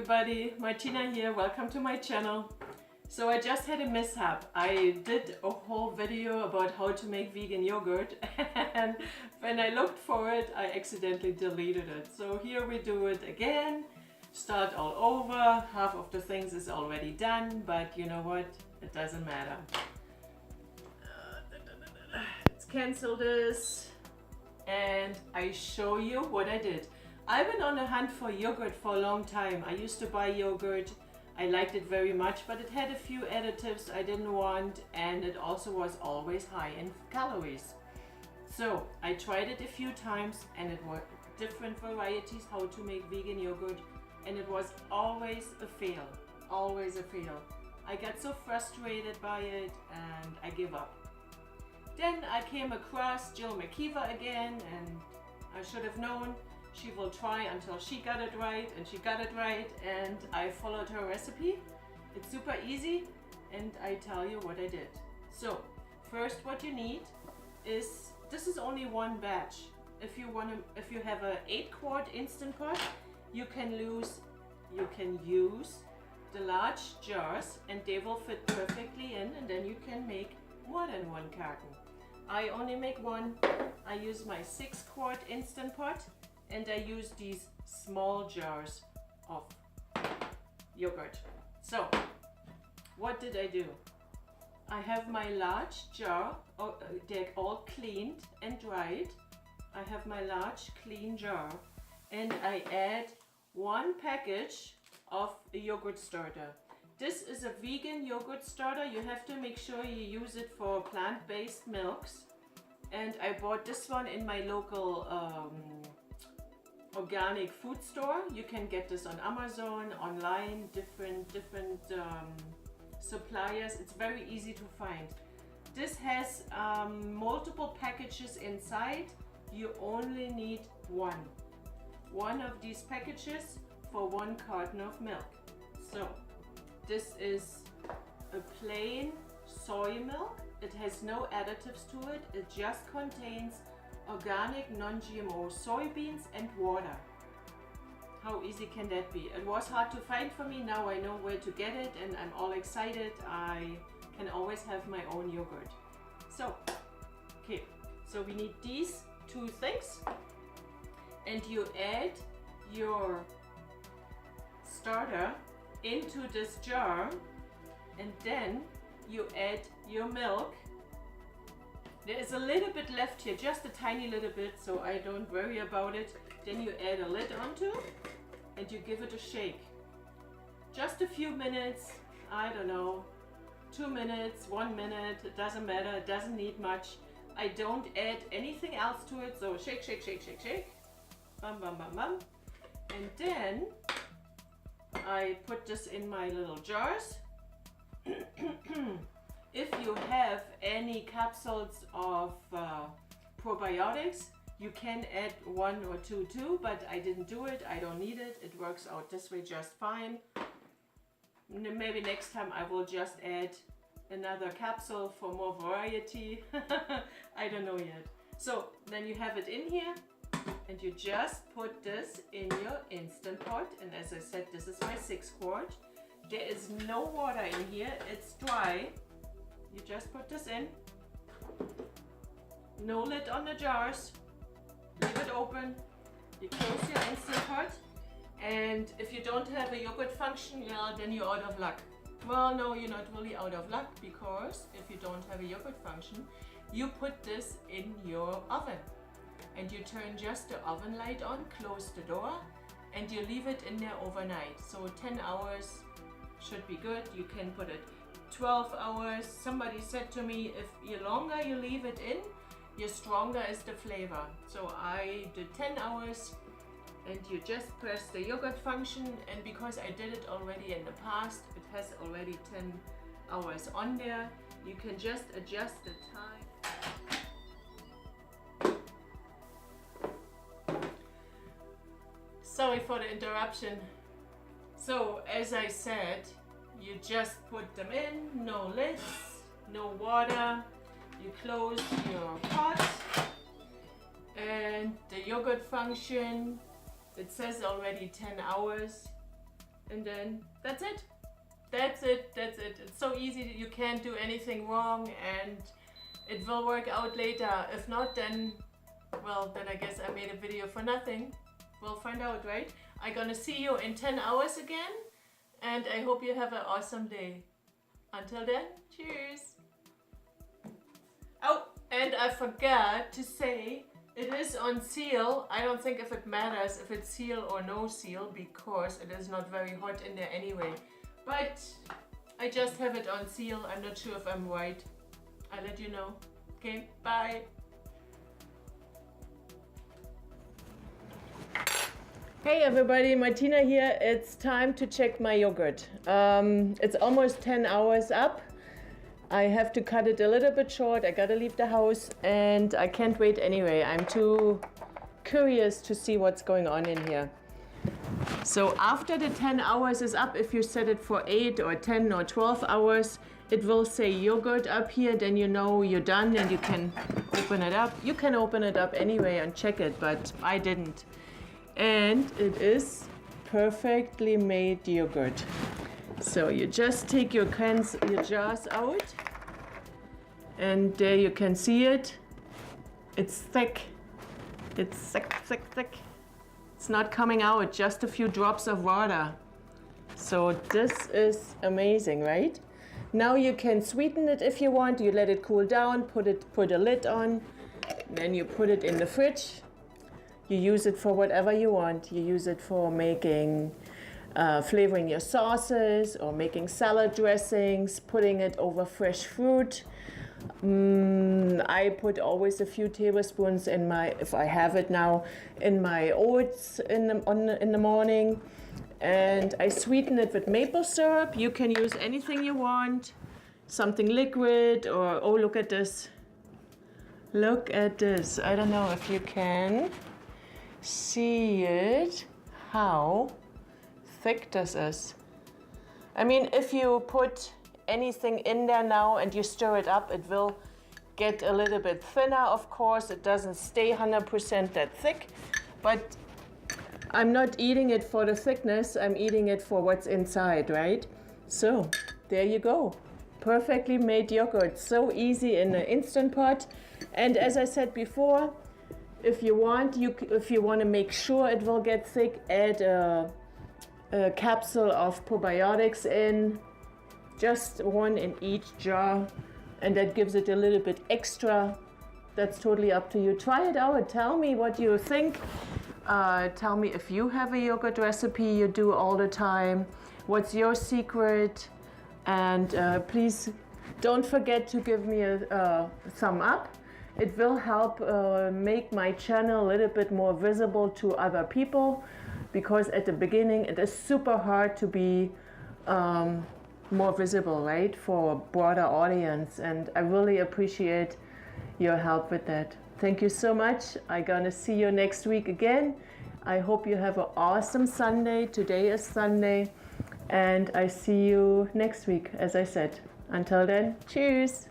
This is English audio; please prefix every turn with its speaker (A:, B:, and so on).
A: everybody, Martina here, welcome to my channel. So I just had a mishap. I did a whole video about how to make vegan yogurt and when I looked for it I accidentally deleted it. So here we do it again, start all over. Half of the things is already done, but you know what, it doesn't matter. Let's cancel this and I show you what I did. I've been on a hunt for yogurt for a long time. I used to buy yogurt. I liked it very much, but it had a few additives I didn't want and it also was always high in calories. So I tried it a few times and it was different varieties how to make vegan yogurt and it was always a fail. Always a fail. I got so frustrated by it and I give up. Then I came across Jill McKeever again and I should have known. She will try until she got it right, and she got it right, and I followed her recipe. It's super easy and I tell you what I did. So first what you need is, this is only one batch. If you have a 8-quart instant pot, you can use the large jars and they will fit perfectly in, and then you can make more than one carton. I only make one. I use my 6-quart instant pot and I use these small jars of yogurt. So what did I do? I have my large jar, they're all cleaned and dried. I have my large clean jar and I add 1 package of a yogurt starter. This is a vegan yogurt starter. You have to make sure you use it for plant-based milks. And I bought this one in my local organic food store. You can get this on Amazon, online, different suppliers. It's very easy to find. This has multiple packages inside. You only need one of these packages for 1 carton of milk. So this is a plain soy milk. It has no additives to it. It just contains organic non-GMO soybeans and water. How easy can that be? It was hard to find for me. Now I know where to get it and I'm all excited. I can always have my own yogurt. So, okay, so we need these 2 things and you add your starter into this jar and then you add your milk. There is a little bit left here, just a tiny little bit, so I don't worry about it. Then you add a lid onto and you give it a shake. Just a few minutes, I don't know, 2 minutes, 1 minute, it doesn't matter, it doesn't need much. I don't add anything else to it, so shake, shake, shake, shake, shake. Bum, bum, bum, bum. And then I put this in my little jars. If you have any capsules of probiotics, you can add 1 or 2 too, but I didn't do it. I don't need it. It works out this way just fine. Maybe next time I will just add another capsule for more variety. I don't know yet. So then you have it in here and you just put this in your instant pot. And as I said, this is my 6-quart. There is no water in here. It's dry. You just put this in. No lid on the jars. Leave it open. You close your instant pot. And if you don't have a yogurt function, yeah, then you're out of luck. Well, no, you're not really out of luck, because if you don't have a yogurt function, you put this in your oven. And you turn just the oven light on, close the door, and you leave it in there overnight. So 10 hours should be good. You can put it 12 hours. Somebody said to me, if the longer you leave it in, the stronger is the flavor. So I did 10 hours and you just press the yogurt function, and because I did it already in the past, it has already 10 hours on there. You can just adjust the time. Sorry for the interruption. So as I said, you just put them in, no lids, no water. You close your pot and the yogurt function, it says already 10 hours. and then that's it. That's it. It's so easy, you can't do anything wrong, and it will work out later. If not, then, well, then I guess I made a video for nothing. We'll find out, right? I'm gonna see you in 10 hours again, and I hope you have an awesome day. Until then, cheers. Oh, and I forgot to say, it is on seal. I don't think if it matters if it's seal or no seal, because it is not very hot in there anyway. But I just have it on seal. I'm not sure if I'm right. I'll let you know. Okay, bye. Hey everybody, Martina here. It's time to check my yogurt. It's almost 10 hours up. I have to cut it a little bit short. I gotta leave the house and I can't wait anyway. I'm too curious to see what's going on in here. So after the 10 hours is up, if you set it for 8 or 10 or 12 hours, it will say yogurt up here. Then you know you're done and you can open it up. You can open it up anyway and check it, but I didn't. And it is perfectly made yogurt. So you just take your cans, your jars out, and there you can see it. It's thick. It's thick. It's not coming out, just a few drops of water. So this is amazing, right? Now you can sweeten it if you want. You let it cool down, put a lid on, then you put it in the fridge. You use it for whatever you want. You use it for making, flavoring your sauces or making salad dressings, putting it over fresh fruit. I put always a few tablespoons in my, if I have it now, in my oats in the morning. And I sweeten it with maple syrup. You can use anything you want, something liquid or, oh, look at this. Look at this. I don't know if you can see it, how thick this is. I mean, if you put anything in there now and you stir it up, it will get a little bit thinner, of course. It doesn't stay 100% that thick, but I'm not eating it for the thickness, I'm eating it for what's inside, right? So there you go. Perfectly made yogurt, so easy in an Instant Pot. And as I said before, if you want to make sure it will get thick, add a capsule of probiotics in, just one in each jar, and that gives it a little bit extra. That's totally up to you. Try it out. Tell me what you think. Tell me if you have a yogurt recipe you do all the time. What's your secret? And please don't forget to give me a thumb up. It will help make my channel a little bit more visible to other people, because at the beginning it is super hard to be more visible, right, for a broader audience, and I really appreciate your help with that. Thank you so much. I'm gonna see you next week again. I hope you have an awesome Sunday. Today is Sunday, and I see you next week, as I said. Until then, cheers.